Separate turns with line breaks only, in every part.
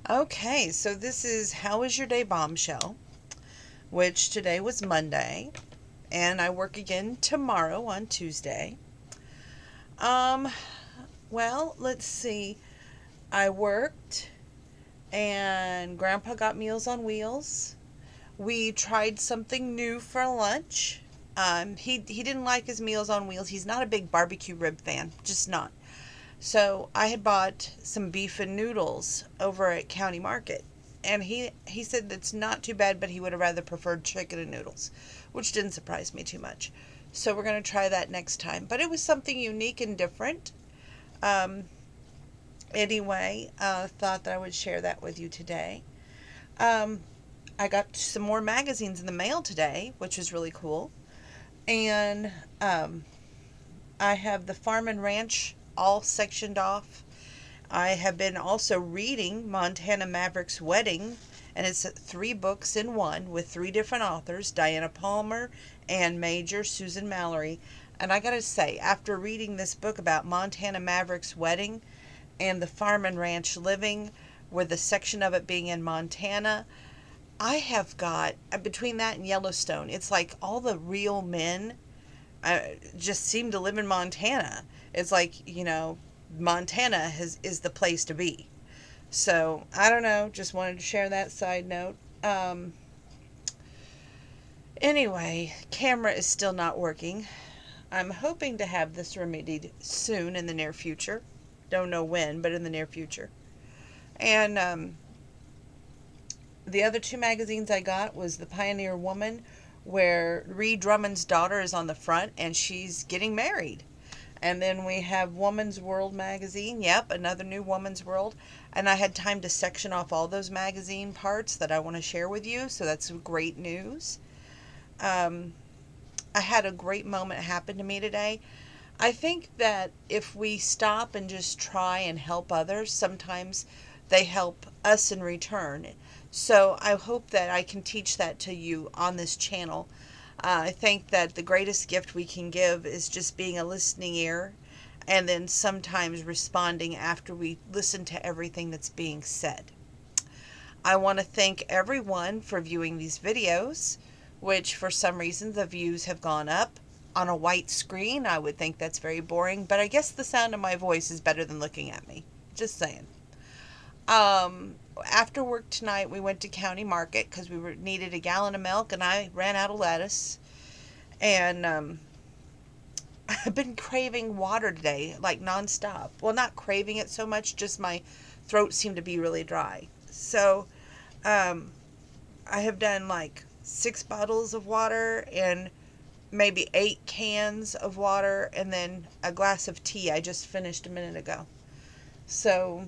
Okay, so this is How Was Your Day Bombshell, which today was Monday, and I work again tomorrow on Tuesday. Um, well, let's see. I worked, and Grandpa got Meals on Wheels. We tried something new for lunch. He didn't like his Meals on Wheels. He's not a big barbecue rib fan, just not. So I had bought some beef and noodles over at County Market. And he said it's not too bad, but he would have rather preferred chicken and noodles, which didn't surprise me too much. So we're going to try that next time. But it was something unique and different. Um, anyway, thought that I would share that with you today. Um, I got some more magazines in the mail today, which was really cool. And I have the Farm and Ranch all sectioned off. I have been also reading Montana Maverick's Wedding, and it's 3 books in one with 3 different authors: Diana Palmer, Ann Major, Susan Mallory. And I gotta say, after reading this book about Montana Maverick's Wedding and the Farm and Ranch Living, with the section of it being in Montana, I have got, between that and Yellowstone, it's like all the real men just seem to live in Montana. It's like, Montana is the place to be. So, I don't know, just wanted to share that side note. Anyway, camera is still not working. I'm hoping to have this remedied soon in the near future. Don't know when, but in the near future. And the other 2 magazines I got was The Pioneer Woman, where Ree Drummond's daughter is on the front and she's getting married. And then we have Woman's World magazine. Yep, another new Woman's World. And I had time to section off all those magazine parts that I want to share with you, so that's great news. Um, I had a great moment happen to me today. I think that if we stop and just try and help others, sometimes they help us in return. So I hope that I can teach that to you on this channel. I think that the greatest gift we can give is just being a listening ear, and then sometimes responding after we listen to everything that's being said. I want to thank everyone for viewing these videos, which for some reason the views have gone up. On a white screen, I would think that's very boring, but I guess the sound of my voice is better than looking at me. Just saying. After work tonight, we went to County Market because needed a gallon of milk, and I ran out of lettuce. And I've been craving water today, like nonstop. Well, not craving it so much, just my throat seemed to be really dry. So um, I have done like 6 bottles of water and maybe 8 cans of water, and then a glass of tea I just finished a minute ago. So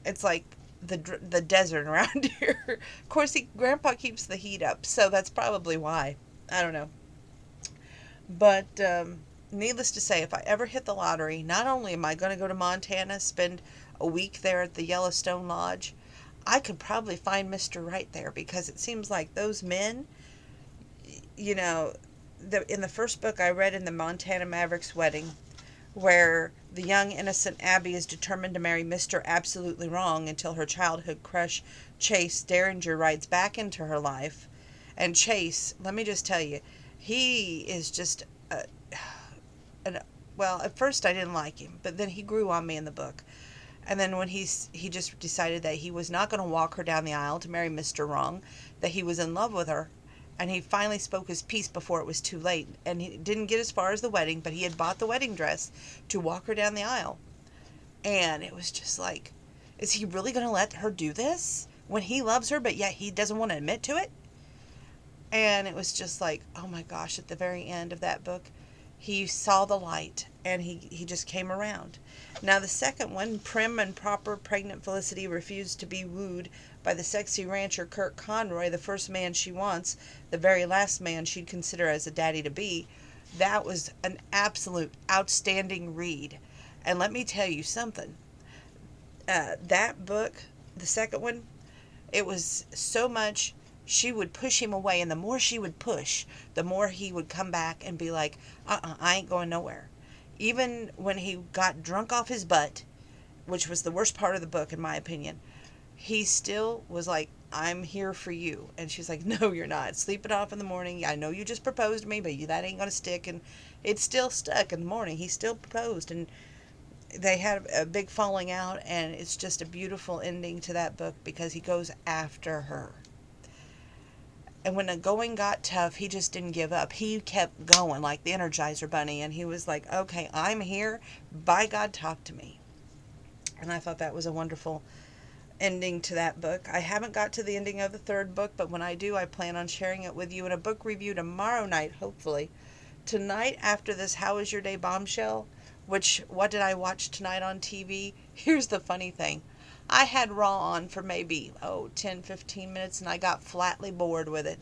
it's like the desert around here. Of course, Grandpa keeps the heat up, so that's probably why. I don't know. But needless to say, if I ever hit the lottery, not only am I going to go to Montana, spend a week there at the Yellowstone Lodge, I could probably find Mr. Right there, because it seems like those men, you know, in the first book I read, in the Montana Maverick's Wedding, where the young innocent Abby is determined to marry Mr. Absolutely Wrong until her childhood crush Chase Derringer rides back into her life. And Chase, let me just tell you, he is just an, well, at first I didn't like him, but then he grew on me in the book. And then when he just decided that he was not going to walk her down the aisle to marry Mr. Wrong, that he was in love with her, and he finally spoke his piece before it was too late. And he didn't get as far as the wedding, but he had bought the wedding dress to walk her down the aisle. And it was just like, is he really going to let her do this when he loves her, but yet he doesn't want to admit to it? And it was just like, oh my gosh, at the very end of that book, he saw the light, and he just came around. Now, the second one, prim and proper pregnant Felicity refused to be wooed by the sexy rancher Kirk Conroy, the first man she wants, the very last man she'd consider as a daddy to be. That was an absolute outstanding read. And let me tell you something. That book, the second one, it was so much. She would push him away, and the more she would push, the more he would come back and be like, I ain't going nowhere. Even when he got drunk off his butt, which was the worst part of the book, in my opinion, he still was like, I'm here for you. And she's like, no, you're not. Sleep it off in the morning. I know you just proposed to me, but that ain't going to stick. And it still stuck in the morning. He still proposed. And they had a big falling out. And it's just a beautiful ending to that book because he goes after her. And when the going got tough, he just didn't give up. He kept going like the Energizer Bunny. And he was like, okay, I'm here. By God, talk to me. And I thought that was a wonderful ending to that book. I haven't got to the ending of the third book, but when I do, I plan on sharing it with you in a book review tomorrow night, hopefully. Tonight, after this How Was Your Day bombshell, which, what did I watch tonight on TV? Here's the funny thing. I had Raw on for maybe, 10, 15 minutes, and I got flatly bored with it.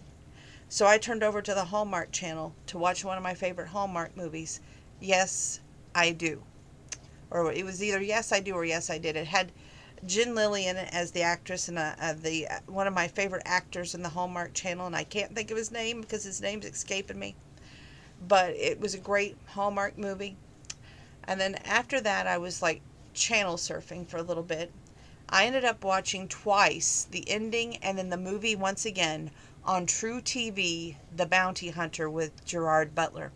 So I turned over to the Hallmark Channel to watch one of my favorite Hallmark movies, Yes, I Do. Or it was either Yes, I Do or Yes, I Did. It had Jen Lilly in it as the actress and the one of my favorite actors in the Hallmark Channel, and I can't think of his name because his name's escaping me. But it was a great Hallmark movie. And then after that, I was like channel surfing for a little bit. I ended up watching twice the ending and then the movie once again on True TV, The Bounty Hunter with Gerard Butler.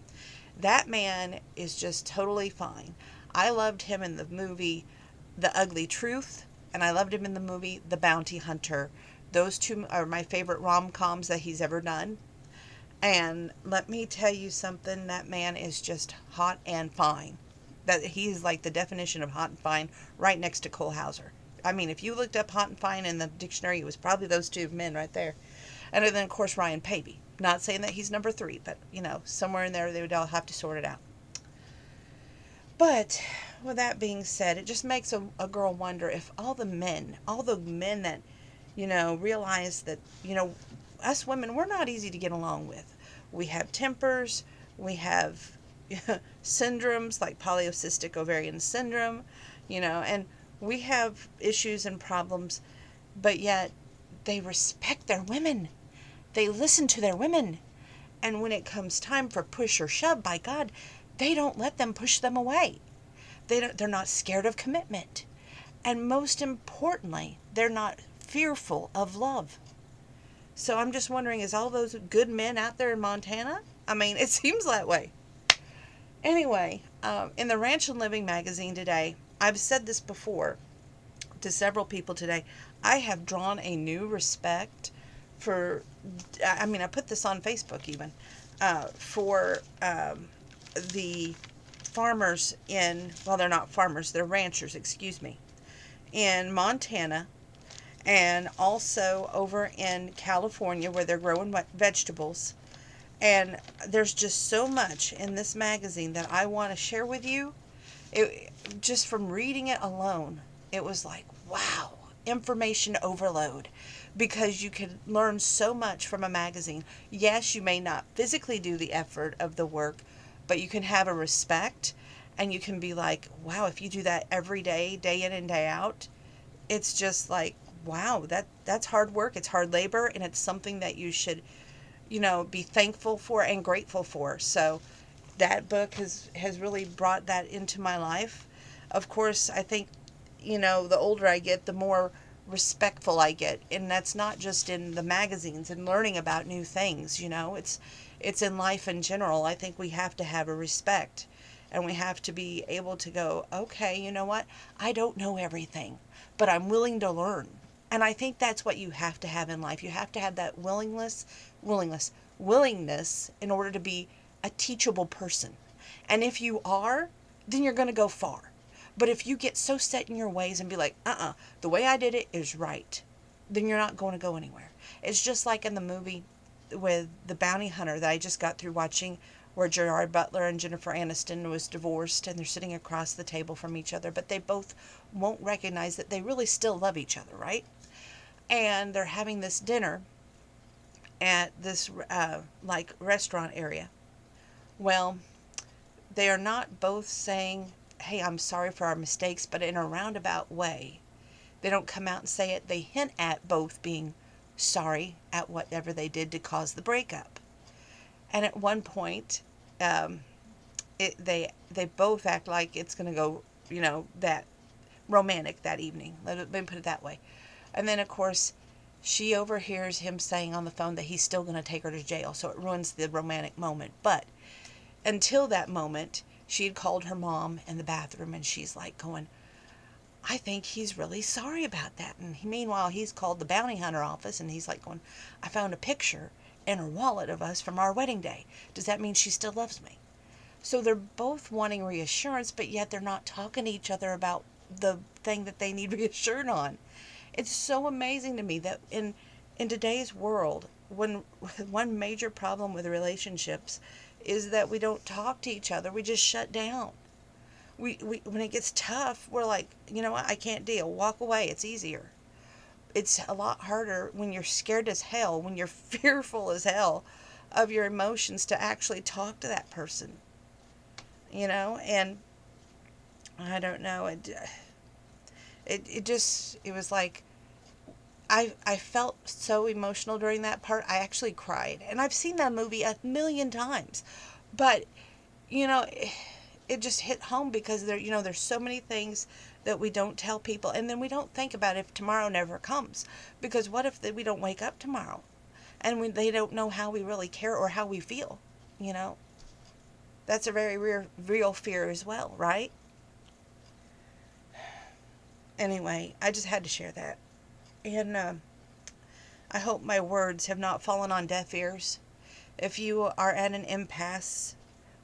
That man is just totally fine. I loved him in the movie The Ugly Truth, and I loved him in the movie The Bounty Hunter. Those two are my favorite rom-coms that he's ever done. And let me tell you something, that man is just hot and fine. That he's like the definition of hot and fine, right next to Cole Hauser. I mean, if you looked up hot and fine in the dictionary, it was probably those two men right there. And then, of course, Ryan Paevey. Not saying that he's number 3, but, somewhere in there they would all have to sort it out. But with that being said, it just makes a girl wonder if all the men that, realize that, us women, we're not easy to get along with. We have tempers, we have syndromes like polycystic ovarian syndrome, and we have issues and problems, but yet they respect their women. They listen to their women. And when it comes time for push or shove, by God, they don't let them push them away. They're not scared of commitment. And most importantly, they're not fearful of love. So I'm just wondering, is all those good men out there in Montana? I mean, it seems that way. Anyway, in the Ranch and Living magazine today, I've said this before to several people today, I have drawn a new respect for, I put this on Facebook even, for the farmers they're not farmers, they're ranchers, excuse me, in Montana and also over in California where they're growing vegetables. And there's just so much in this magazine that I want to share with you. Just from reading it alone, it was like, wow, information overload. Because you can learn so much from a magazine. Yes, you may not physically do the effort of the work, but you can have a respect and you can be like, wow, if you do that every day, day in and day out, it's just like, wow, that's hard work, it's hard labor, and it's something that you should, be thankful for and grateful for. So that book has really brought that into my life. Of course, I think, the older I get, the more respectful I get, and that's not just in the magazines and learning about new things, it's in life in general. I think we have to have a respect, and we have to be able to go, okay, you know what, I don't know everything, but I'm willing to learn. And I think that's what you have to have in life. You have to have that willingness in order to be a teachable person. And if you are, then you're going to go far. But if you get so set in your ways and be like, the way I did it is right, then you're not going to go anywhere. It's just like in the movie with The Bounty Hunter that I just got through watching, where Gerard Butler and Jennifer Aniston was divorced and they're sitting across the table from each other, but they both won't recognize that they really still love each other, right? And they're having this dinner at this restaurant area. Well, they are not both saying, hey, I'm sorry for our mistakes, but in a roundabout way. They don't come out and say it. They hint at both being sorry at whatever they did to cause the breakup. And at one point, they both act like it's going to go, that romantic that evening. Let me put it that way. And then, of course, she overhears him saying on the phone that he's still going to take her to jail, so it ruins the romantic moment. But until that moment, she had called her mom in the bathroom, and she's like going, I think he's really sorry about that. And meanwhile, he's called the bounty hunter office, and he's like going, I found a picture in her wallet of us from our wedding day. Does that mean she still loves me? So they're both wanting reassurance, but yet they're not talking to each other about the thing that they need reassured on. It's so amazing to me that in today's world, when one major problem with relationships is that we don't talk to each other, we just shut down. We when it gets tough, we're like, you know what, I can't deal. Walk away. It's easier. It's a lot harder when you're scared as hell, when you're fearful as hell of your emotions to actually talk to that person. And I don't know. It was like I felt so emotional during that part. I actually cried. And I've seen that movie a million times. But, you know, it just hit home because there's so many things that we don't tell people, and then we don't think about if tomorrow never comes, because what if we don't wake up tomorrow and they don't know how we really care or how we feel. you know that's a very real fear as well, right? Anyway, I just had to share that. And I hope my words have not fallen on deaf ears. If you are at an impasse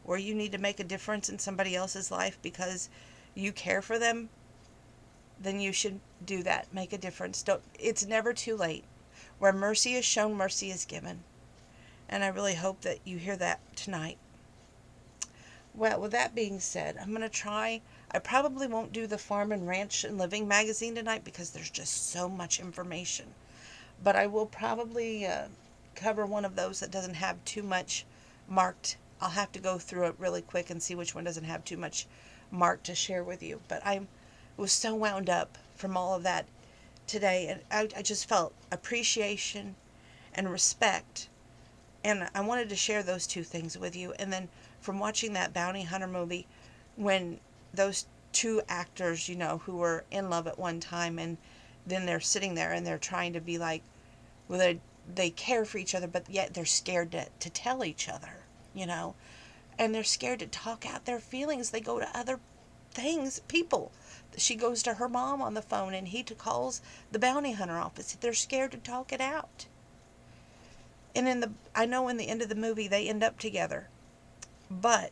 where you need to make a difference in somebody else's life because you care for them, then you should do that. Make a difference. It's never too late. Where mercy is shown, mercy is given. And I really hope that you hear that tonight. Well, with that being said, I'm going to try. I probably won't do the Farm and Ranch and Living magazine tonight because there's just so much information. But I will probably cover one of those that doesn't have too much marked. I'll have to go through it really quick and see which one doesn't have too much marked to share with you. But I was so wound up from all of that today, and I just felt appreciation and respect, and I wanted to share those two things with you. And then from watching that bounty hunter movie, when those two actors, who were in love at one time, and then they're sitting there and they're trying to be like, well, they care for each other, but yet they're scared to tell each other, and they're scared to talk out their feelings. They go to other people. She goes to her mom on the phone, and he calls the bounty hunter office. They're scared to talk it out. And I know in the end of the movie they end up together. But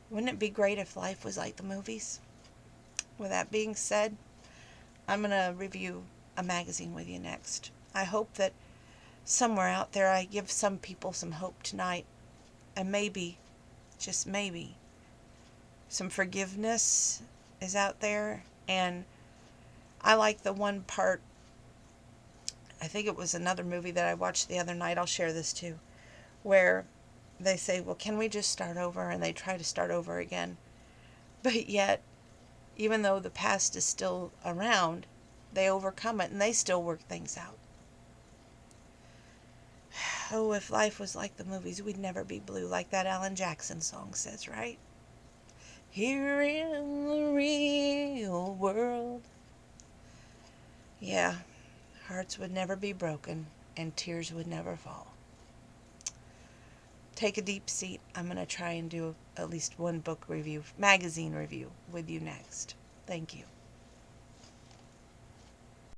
wouldn't it be great if life was like the movies? With that being said, I'm going to review a magazine with you next. I hope that somewhere out there I give some people some hope tonight. And maybe, just maybe, some forgiveness is out there. And I like the one part, I think it was another movie that I watched the other night, I'll share this too, where they say, well, can we just start over? And they try to start over again. But yet, even though the past is still around, they overcome it and they still work things out. Oh, if life was like the movies, we'd never be blue, like that Alan Jackson song says, right? Here in the real world. Yeah, hearts would never be broken and tears would never fall. Take a deep seat. I'm going to try and do at least one book review, magazine review with you next. Thank you.